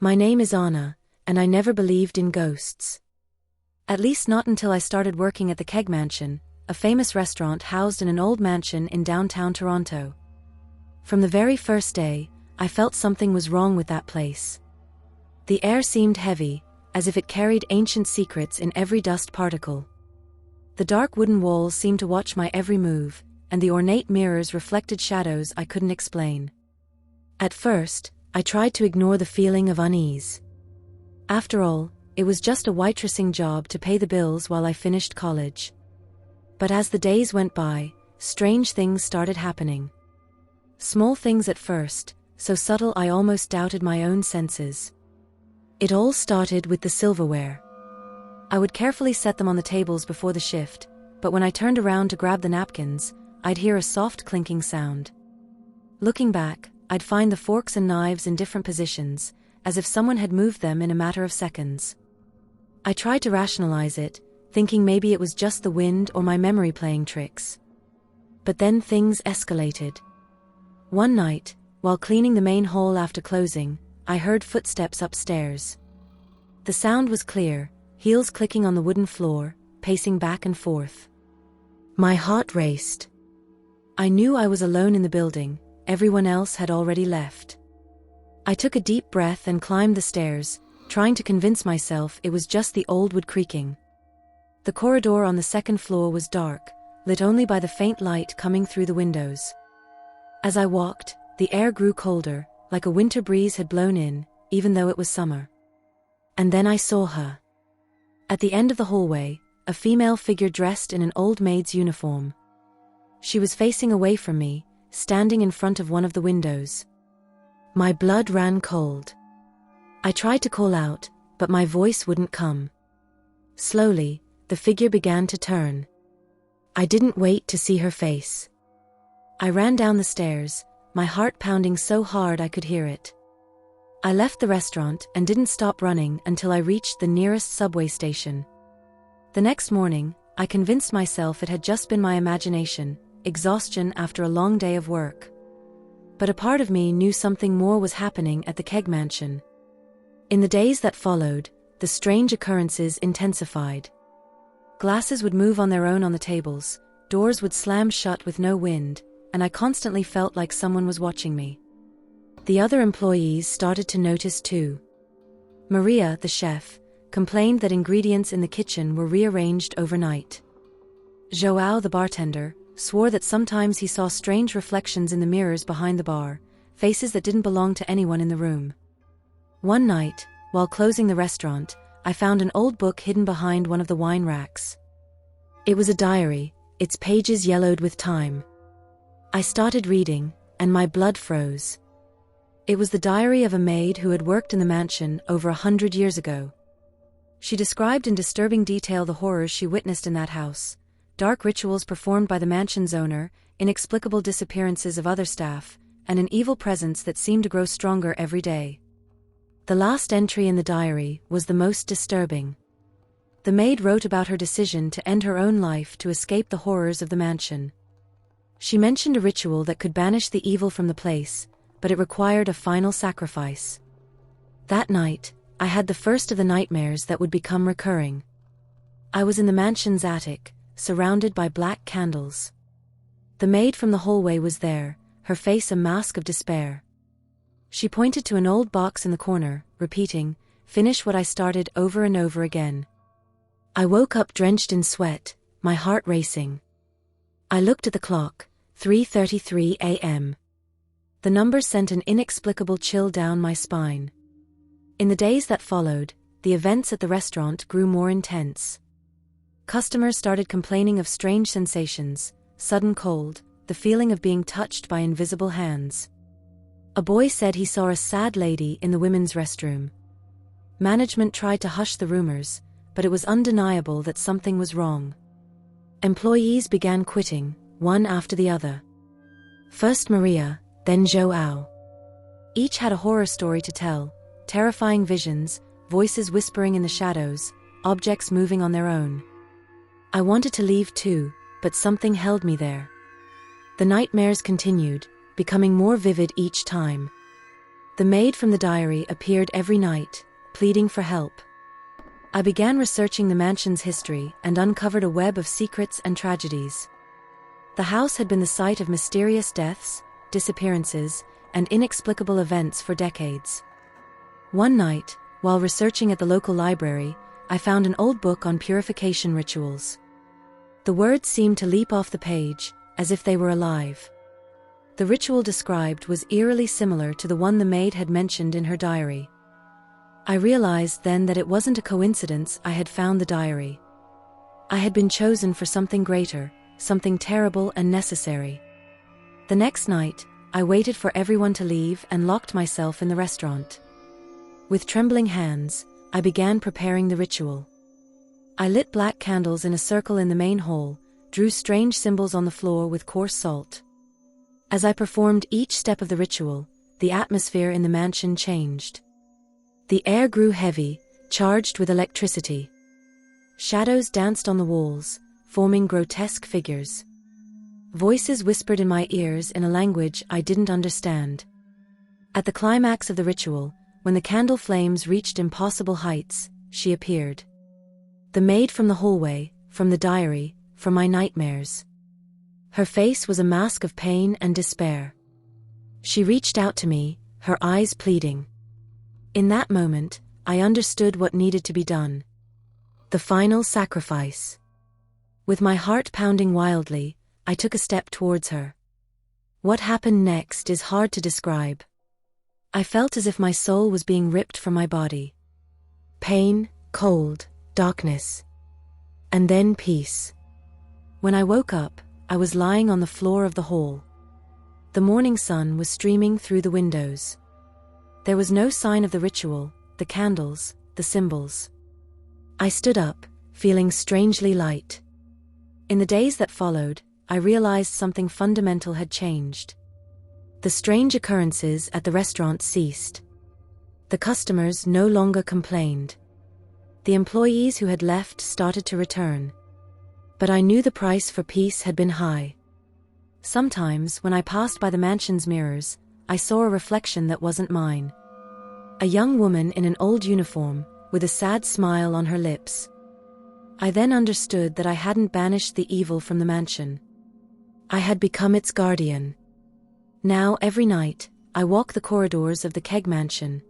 My name is Anna, and I never believed in ghosts. At least not until I started working at the Keg Mansion, a famous restaurant housed in an old mansion in downtown Toronto. From the very first day, I felt something was wrong with that place. The air seemed heavy, as if it carried ancient secrets in every dust particle. The dark wooden walls seemed to watch my every move, and the ornate mirrors reflected shadows I couldn't explain. At first, I tried to ignore the feeling of unease. After all, it was just a waitressing job to pay the bills while I finished college. But as the days went by, strange things started happening. Small things at first, so subtle I almost doubted my own senses. It all started with the silverware. I would carefully set them on the tables before the shift, but when I turned around to grab the napkins, I'd hear a soft clinking sound. Looking back, I'd find the forks and knives in different positions, as if someone had moved them in a matter of seconds. I tried to rationalize it, thinking maybe it was just the wind or my memory playing tricks. But then things escalated. One night, while cleaning the main hall after closing, I heard footsteps upstairs. The sound was clear, heels clicking on the wooden floor, pacing back and forth. My heart raced. I knew I was alone in the building. Everyone else had already left. I took a deep breath and climbed the stairs, trying to convince myself it was just the old wood creaking. The corridor on the second floor was dark, lit only by the faint light coming through the windows. As I walked, the air grew colder, like a winter breeze had blown in, even though it was summer. And then I saw her. At the end of the hallway, a female figure dressed in an old maid's uniform. She was facing away from me, standing in front of one of the windows. My blood ran cold. I tried to call out, but my voice wouldn't come. Slowly, the figure began to turn. I didn't wait to see her face. I ran down the stairs, my heart pounding so hard I could hear it. I left the restaurant and didn't stop running until I reached the nearest subway station. The next morning, I convinced myself it had just been my imagination, exhaustion after a long day of work. But a part of me knew something more was happening at the Keg Mansion. In the days that followed, the strange occurrences intensified. Glasses would move on their own on the tables, doors would slam shut with no wind, and I constantly felt like someone was watching me. The other employees started to notice too. Maria, the chef, complained that ingredients in the kitchen were rearranged overnight. João, the bartender, swore that sometimes he saw strange reflections in the mirrors behind the bar, faces that didn't belong to anyone in the room. One night, while closing the restaurant, I found an old book hidden behind one of the wine racks. It was a diary, its pages yellowed with time. I started reading, and my blood froze. It was the diary of a maid who had worked in the mansion over 100 years ago. She described in disturbing detail the horrors she witnessed in that house. Dark rituals performed by the mansion's owner, inexplicable disappearances of other staff, and an evil presence that seemed to grow stronger every day. The last entry in the diary was the most disturbing. The maid wrote about her decision to end her own life to escape the horrors of the mansion. She mentioned a ritual that could banish the evil from the place, but it required a final sacrifice. That night, I had the first of the nightmares that would become recurring. I was in the mansion's attic, surrounded by black candles. The maid from the hallway was there, her face a mask of despair. She pointed to an old box in the corner, repeating, "Finish what I started," over and over again. I woke up drenched in sweat, my heart racing. I looked at the clock, 3:33 a.m. The number sent an inexplicable chill down my spine. In the days that followed, the events at the restaurant grew more intense. Customers started complaining of strange sensations, sudden cold, the feeling of being touched by invisible hands. A boy said he saw a sad lady in the women's restroom. Management tried to hush the rumors, but it was undeniable that something was wrong. Employees began quitting, one after the other. First Maria, then João. Each had a horror story to tell, terrifying visions, voices whispering in the shadows, objects moving on their own. I wanted to leave too, but something held me there. The nightmares continued, becoming more vivid each time. The maid from the diary appeared every night, pleading for help. I began researching the mansion's history and uncovered a web of secrets and tragedies. The house had been the site of mysterious deaths, disappearances, and inexplicable events for decades. One night, while researching at the local library, I found an old book on purification rituals. The words seemed to leap off the page, as if they were alive. The ritual described was eerily similar to the one the maid had mentioned in her diary. I realized then that it wasn't a coincidence I had found the diary. I had been chosen for something greater, something terrible and necessary. The next night, I waited for everyone to leave and locked myself in the restaurant. With trembling hands, I began preparing the ritual. I lit black candles in a circle in the main hall, drew strange symbols on the floor with coarse salt. As I performed each step of the ritual, the atmosphere in the mansion changed. The air grew heavy, charged with electricity. Shadows danced on the walls, forming grotesque figures. Voices whispered in my ears in a language I didn't understand. At the climax of the ritual, when the candle flames reached impossible heights, she appeared. The maid from the hallway, from the diary, from my nightmares. Her face was a mask of pain and despair. She reached out to me, her eyes pleading. In that moment, I understood what needed to be done. The final sacrifice. With my heart pounding wildly, I took a step towards her. What happened next is hard to describe. I felt as if my soul was being ripped from my body. Pain, cold, darkness. And then peace. When I woke up, I was lying on the floor of the hall. The morning sun was streaming through the windows. There was no sign of the ritual, the candles, the symbols. I stood up, feeling strangely light. In the days that followed, I realized something fundamental had changed. The strange occurrences at the restaurant ceased. The customers no longer complained. The employees who had left started to return. But I knew the price for peace had been high. Sometimes, when I passed by the mansion's mirrors, I saw a reflection that wasn't mine. A young woman in an old uniform, with a sad smile on her lips. I then understood that I hadn't banished the evil from the mansion. I had become its guardian. Now, every night, I walk the corridors of the Keg Mansion.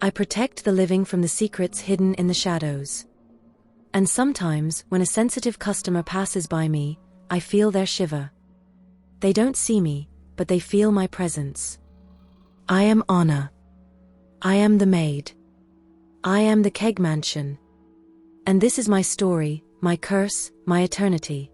I protect the living from the secrets hidden in the shadows. And sometimes, when a sensitive customer passes by me, I feel their shiver. They don't see me, but they feel my presence. I am Anna. I am the maid. I am the Keg Mansion. And this is my story, my curse, my eternity.